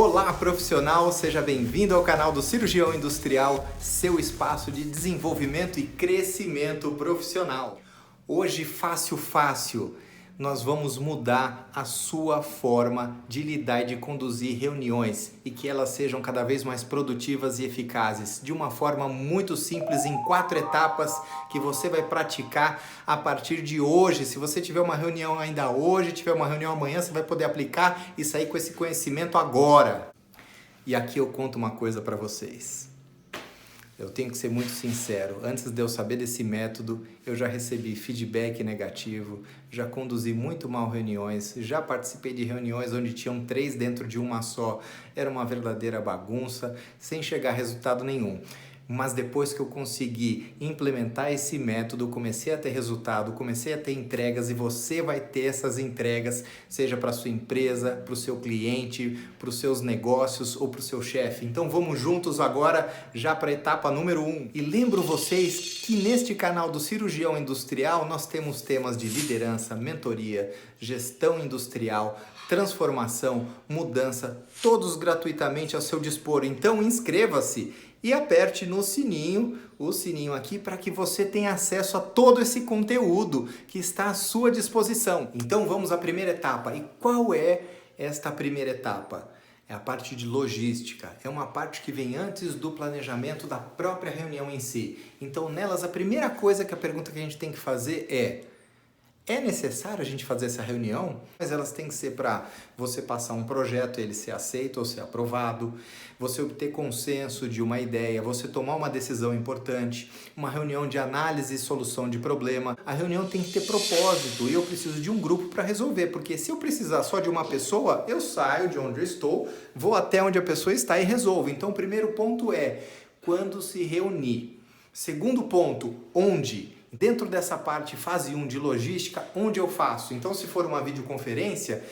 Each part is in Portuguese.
Olá, profissional! Seja bem-vindo ao canal do Cirurgião Industrial, seu espaço de desenvolvimento e crescimento profissional. Hoje, fácil, nós vamos mudar a sua forma de lidar e de conduzir reuniões e que elas sejam cada vez mais produtivas e eficazes, de uma forma muito simples, em 4 etapas que você vai praticar a partir de hoje. Se você tiver uma reunião ainda hoje, tiver uma reunião amanhã, você vai poder aplicar e sair com esse conhecimento agora. E aqui eu conto uma coisa para vocês. Eu tenho que ser muito sincero, antes de eu saber desse método, eu já recebi feedback negativo, já conduzi muito mal reuniões, já participei de reuniões onde tinham 3 dentro de uma só, era uma verdadeira bagunça, sem chegar a resultado nenhum. Mas depois que eu consegui implementar esse método, comecei a ter resultado, comecei a ter entregas e você vai ter essas entregas, seja para sua empresa, para o seu cliente, para os seus negócios ou para o seu chefe. Então vamos juntos agora já para a etapa número 1. E lembro vocês que neste canal do Cirurgião Industrial nós temos temas de liderança, mentoria, gestão industrial, transformação, mudança, todos gratuitamente ao seu dispor. Então inscreva-se e aperte no sininho, o sininho aqui, para que você tenha acesso a todo esse conteúdo que está à sua disposição. Então vamos à primeira etapa. E qual é esta primeira etapa? É a parte de logística. É uma parte que vem antes do planejamento da própria reunião em si. Então nelas a primeira coisa que a pergunta que a gente tem que fazer é necessário a gente fazer essa reunião? Mas elas têm que ser para você passar um projeto, ele ser aceito ou ser aprovado, você obter consenso de uma ideia, você tomar uma decisão importante, uma reunião de análise e solução de problema. A reunião tem que ter propósito e eu preciso de um grupo para resolver, porque se eu precisar só de uma pessoa, eu saio de onde eu estou, vou até onde a pessoa está e resolvo. Então o primeiro ponto é quando se reunir. Segundo ponto, onde? Dentro dessa parte, fase 1 de logística, onde eu faço? Então, se for uma videoconferência,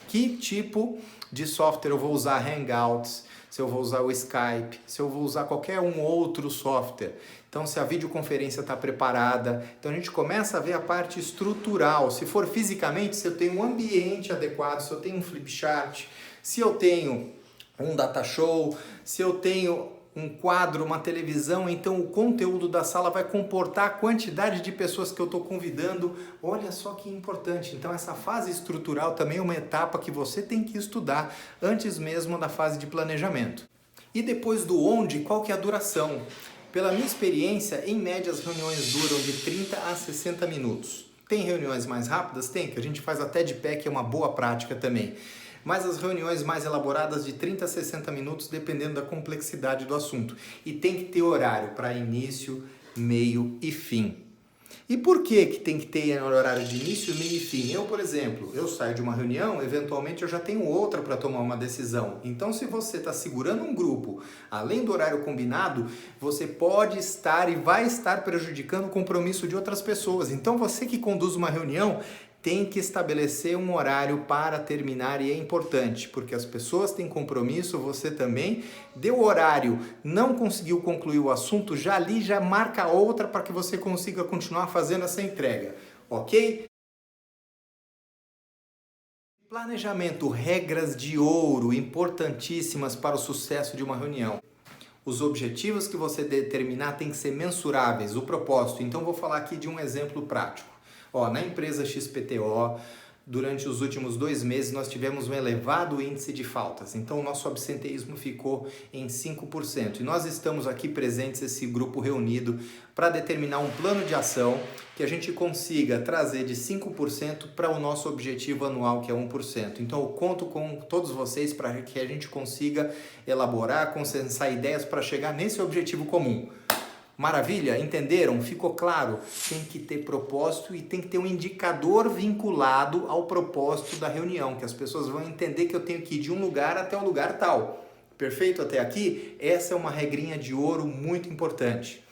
que tipo de software eu vou usar? Hangouts, se eu vou usar o Skype, se eu vou usar qualquer um outro software. Então, se a videoconferência está preparada, então a gente começa a ver a parte estrutural. Se for fisicamente, se eu tenho um ambiente adequado, se eu tenho um flipchart, se eu tenho um data show, se eu tenho um quadro, uma televisão, então o conteúdo da sala vai comportar a quantidade de pessoas que eu estou convidando. Olha só que importante. Então essa fase estrutural também é uma etapa que você tem que estudar antes mesmo da fase de planejamento. E depois do onde, qual que é a duração? Pela minha experiência, em média as reuniões duram de 30 a 60 minutos. Tem reuniões mais rápidas? Tem, que a gente faz até de pé, que é uma boa prática também. Mas as reuniões mais elaboradas de 30 a 60 minutos, dependendo da complexidade do assunto. E tem que ter horário para início, meio e fim. E por que tem que ter horário de início, meio e fim? Eu, por exemplo, eu saio de uma reunião, eventualmente eu já tenho outra para tomar uma decisão. Então, se você está segurando um grupo, além do horário combinado, você pode estar e vai estar prejudicando o compromisso de outras pessoas. Então, você que conduz uma reunião, tem que estabelecer um horário para terminar e é importante, porque as pessoas têm compromisso, você também. Deu horário, não conseguiu concluir o assunto, já marca outra para que você consiga continuar fazendo essa entrega, ok? Planejamento, regras de ouro importantíssimas para o sucesso de uma reunião. Os objetivos que você determinar têm que ser mensuráveis, o propósito. Então vou falar aqui de um exemplo prático. Na empresa XPTO, durante os últimos 2 meses, nós tivemos um elevado índice de faltas. Então, o nosso absenteísmo ficou em 5%. E nós estamos aqui presentes, esse grupo reunido, para determinar um plano de ação que a gente consiga trazer de 5% para o nosso objetivo anual, que é 1%. Então, eu conto com todos vocês para que a gente consiga elaborar, consensar ideias para chegar nesse objetivo comum. Maravilha? Entenderam? Ficou claro? Tem que ter propósito e tem que ter um indicador vinculado ao propósito da reunião, que as pessoas vão entender que eu tenho que ir de um lugar até um lugar tal. Perfeito até aqui? Essa é uma regrinha de ouro muito importante.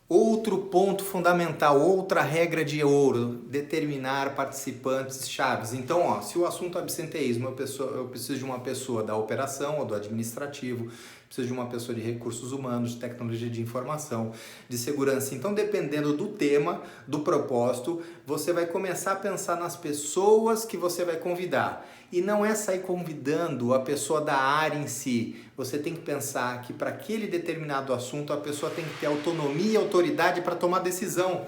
Outro ponto fundamental, outra regra de ouro, determinar participantes chaves. Então, se o assunto é absenteísmo, eu preciso de uma pessoa da operação ou do administrativo, preciso de uma pessoa de recursos humanos, de tecnologia de informação, de segurança. Então, dependendo do tema, do propósito, você vai começar a pensar nas pessoas que você vai convidar. E não é sair convidando a pessoa da área em si. Você tem que pensar que para aquele determinado assunto a pessoa tem que ter autonomia e autoridade para tomar decisão.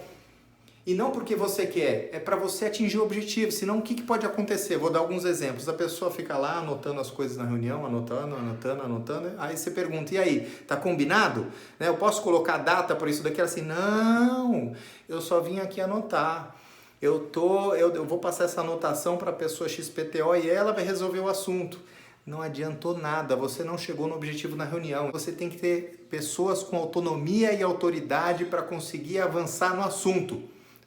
E não porque você quer, é para você atingir o objetivo, senão o que pode acontecer? Vou dar alguns exemplos. A pessoa fica lá anotando as coisas na reunião, anotando, aí você pergunta, e aí, tá combinado? Eu posso colocar data para isso daqui? Ela assim, não, eu só vim aqui anotar. Eu vou passar essa anotação para a pessoa XPTO e ela vai resolver o assunto. Não adiantou nada, você não chegou no objetivo na reunião. Você tem que ter pessoas com autonomia e autoridade para conseguir avançar no assunto.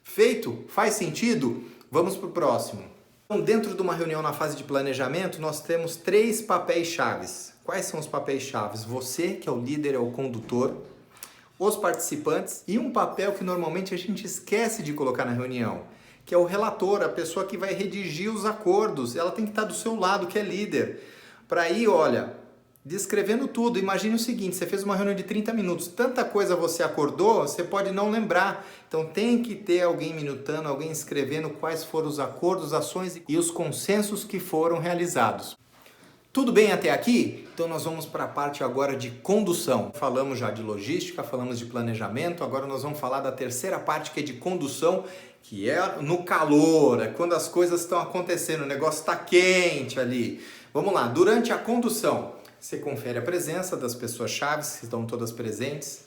Feito? Faz sentido? Vamos para o próximo. Então, dentro de uma reunião na fase de planejamento, nós temos 3 papéis chaves. Quais são os papéis chaves? Você, que é o líder, é o condutor, os participantes e um papel que normalmente a gente esquece de colocar na reunião, que é o relator, a pessoa que vai redigir os acordos. Ela tem que estar do seu lado, que é líder. Para ir, olha, descrevendo tudo. Imagine o seguinte, você fez uma reunião de 30 minutos, tanta coisa você acordou, você pode não lembrar. Então tem que ter alguém minutando, alguém escrevendo quais foram os acordos, ações e os consensos que foram realizados. Tudo bem até aqui? Então nós vamos para a parte agora de condução. Falamos já de logística, falamos de planejamento, agora nós vamos falar da terceira parte, que é de condução, que é no calor, é quando as coisas estão acontecendo, o negócio está quente ali. Vamos lá, durante a condução, você confere a presença das pessoas chaves, que estão todas presentes,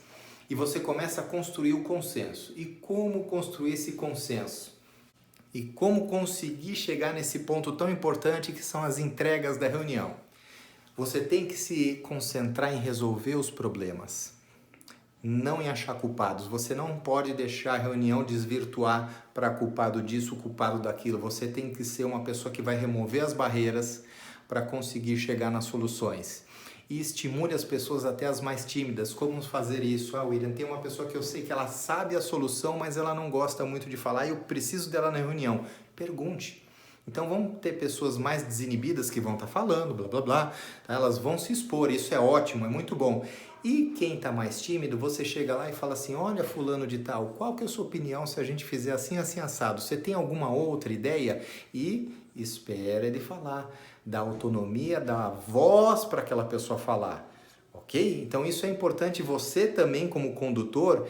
e você começa a construir o consenso. E como construir esse consenso? E como conseguir chegar nesse ponto tão importante que são as entregas da reunião? Você tem que se concentrar em resolver os problemas, não em achar culpados. Você não pode deixar a reunião desvirtuar para culpado disso, culpado daquilo. Você tem que ser uma pessoa que vai remover as barreiras para conseguir chegar nas soluções. E estimule as pessoas, até as mais tímidas. Como fazer isso? William, tem uma pessoa que eu sei que ela sabe a solução, mas ela não gosta muito de falar e eu preciso dela na reunião. Pergunte. Então vamos ter pessoas mais desinibidas que vão estar falando, blá blá blá. Elas vão se expor, isso é ótimo, é muito bom. E quem está mais tímido, você chega lá e fala assim, olha fulano de tal, qual que é a sua opinião se a gente fizer assim, assim, assado? Você tem alguma outra ideia? E espera ele falar. Dá autonomia, dá voz para aquela pessoa falar, ok? Então isso é importante, você também como condutor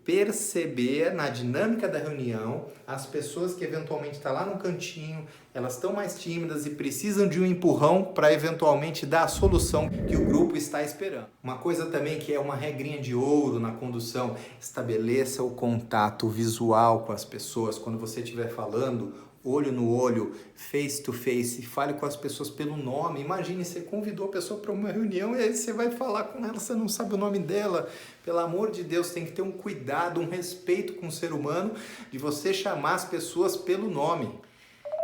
perceber na dinâmica da reunião as pessoas que eventualmente estão lá no cantinho, elas estão mais tímidas e precisam de um empurrão para eventualmente dar a solução que o grupo está esperando. Uma coisa também que é uma regrinha de ouro na condução, estabeleça o contato visual com as pessoas quando você estiver falando, olho no olho, face to face, fale com as pessoas pelo nome. Imagine, você convidou a pessoa para uma reunião e aí você vai falar com ela, você não sabe o nome dela. Pelo amor de Deus, tem que ter um cuidado, um respeito com o ser humano, de você chamar as pessoas pelo nome.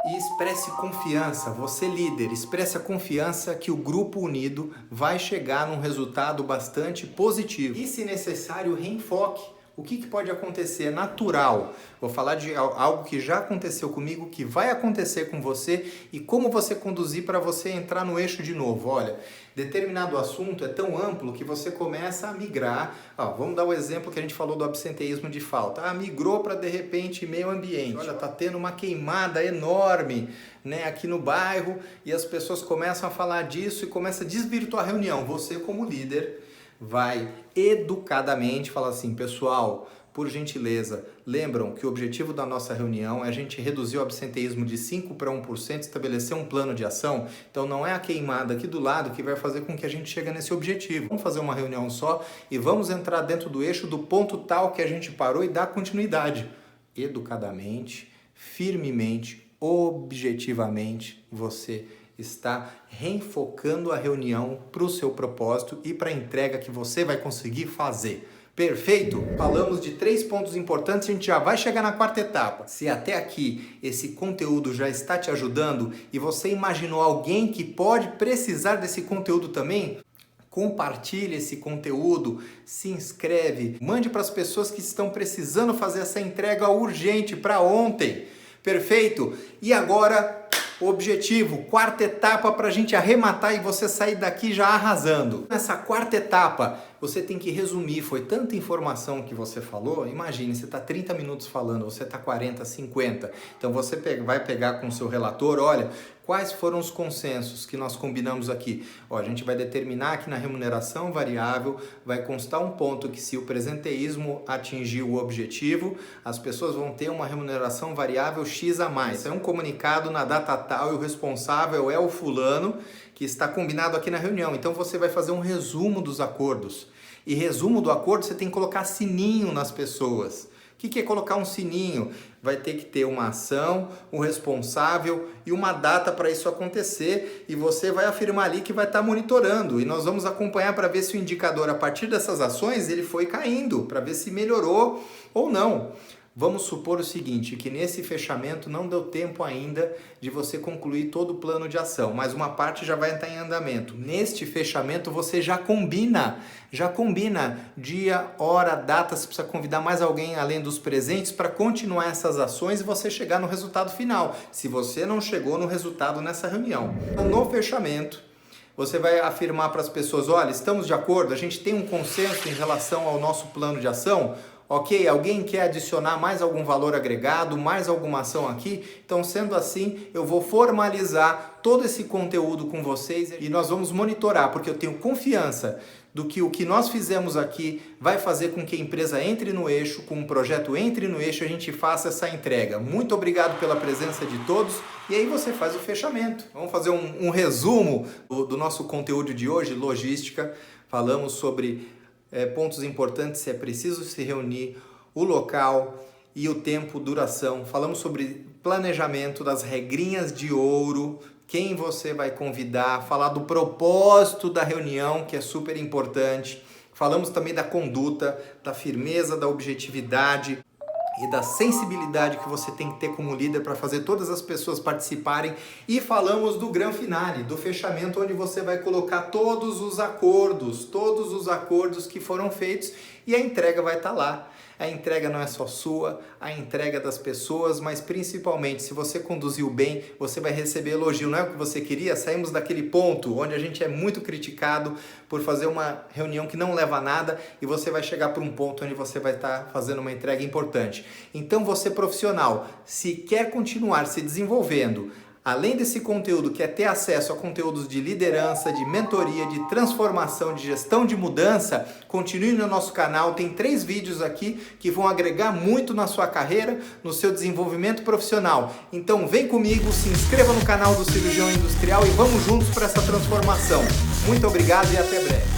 E expresse confiança, você líder, expresse a confiança que o grupo unido vai chegar num resultado bastante positivo. E se necessário, reenfoque. O que pode acontecer? É natural. Vou falar de algo que já aconteceu comigo, que vai acontecer com você e como você conduzir para você entrar no eixo de novo. Olha, determinado assunto é tão amplo que você começa a migrar. Vamos dar o exemplo que a gente falou do absenteísmo de falta. Migrou para, de repente, meio ambiente. Olha, tá tendo uma queimada enorme, aqui no bairro e as pessoas começam a falar disso e começa a desvirtuar a reunião. Você, como líder, vai educadamente falar assim, pessoal, por gentileza, lembram que o objetivo da nossa reunião é a gente reduzir o absenteísmo de 5% para 1%, estabelecer um plano de ação. Então não é a queimada aqui do lado que vai fazer com que a gente chegue nesse objetivo. Vamos fazer uma reunião só e vamos entrar dentro do eixo do ponto tal que a gente parou e dar continuidade. Educadamente, firmemente, objetivamente, você está reenfocando a reunião para o seu propósito e para a entrega que você vai conseguir fazer. Perfeito? Falamos de 3 pontos importantes e a gente já vai chegar na 4ª etapa. Se até aqui esse conteúdo já está te ajudando e você imaginou alguém que pode precisar desse conteúdo também, compartilhe esse conteúdo, se inscreve, mande para as pessoas que estão precisando fazer essa entrega urgente para ontem. Perfeito? E agora Objetivo, quarta etapa para a gente arrematar e você sair daqui já arrasando. Nessa quarta etapa, você tem que resumir, foi tanta informação que você falou, imagine, você está 30 minutos falando, você está 40, 50. Então você vai pegar com o seu relator, olha, quais foram os consensos que nós combinamos aqui? Ó, a gente vai determinar que na remuneração variável vai constar um ponto que se o presenteísmo atingir o objetivo, as pessoas vão ter uma remuneração variável X a mais. É um comunicado na data tal e o responsável é o fulano que está combinado aqui na reunião. Então você vai fazer um resumo dos acordos. E resumo do acordo você tem que colocar sininho nas pessoas. O que é colocar um sininho? Vai ter que ter uma ação, um responsável e uma data para isso acontecer e você vai afirmar ali que vai estar monitorando e nós vamos acompanhar para ver se o indicador a partir dessas ações ele foi caindo, para ver se melhorou ou não. Vamos supor o seguinte, que nesse fechamento não deu tempo ainda de você concluir todo o plano de ação, mas uma parte já vai estar em andamento. Neste fechamento você já combina dia, hora, data, se precisa convidar mais alguém além dos presentes para continuar essas ações e você chegar no resultado final, se você não chegou no resultado nessa reunião. No fechamento, você vai afirmar para as pessoas, olha, estamos de acordo, a gente tem um consenso em relação ao nosso plano de ação. Ok, alguém quer adicionar mais algum valor agregado, mais alguma ação aqui? Então, sendo assim, eu vou formalizar todo esse conteúdo com vocês e nós vamos monitorar, porque eu tenho confiança do que o que nós fizemos aqui vai fazer com que a empresa entre no eixo, com o projeto entre no eixo, a gente faça essa entrega. Muito obrigado pela presença de todos e aí você faz o fechamento. Vamos fazer um resumo do nosso conteúdo de hoje, logística. Falamos sobre pontos importantes, se é preciso se reunir, o local e o tempo, duração. Falamos sobre planejamento, das regrinhas de ouro, quem você vai convidar, falar do propósito da reunião, que é super importante. Falamos também da conduta, da firmeza, da objetividade e da sensibilidade que você tem que ter como líder para fazer todas as pessoas participarem. E falamos do grand finale, do fechamento, onde você vai colocar todos os acordos que foram feitos e a entrega vai estar lá. A entrega não é só sua, a entrega das pessoas, mas principalmente, se você conduziu bem, você vai receber elogio. Não é o que você queria? Saímos daquele ponto onde a gente é muito criticado por fazer uma reunião que não leva a nada e você vai chegar para um ponto onde você vai estar fazendo uma entrega importante. Então, você profissional, se quer continuar se desenvolvendo, além desse conteúdo, que é ter acesso a conteúdos de liderança, de mentoria, de transformação, de gestão de mudança, continue no nosso canal. Tem 3 vídeos aqui que vão agregar muito na sua carreira, no seu desenvolvimento profissional. Então vem comigo, se inscreva no canal do Cirurgião Industrial e vamos juntos para essa transformação. Muito obrigado e até breve.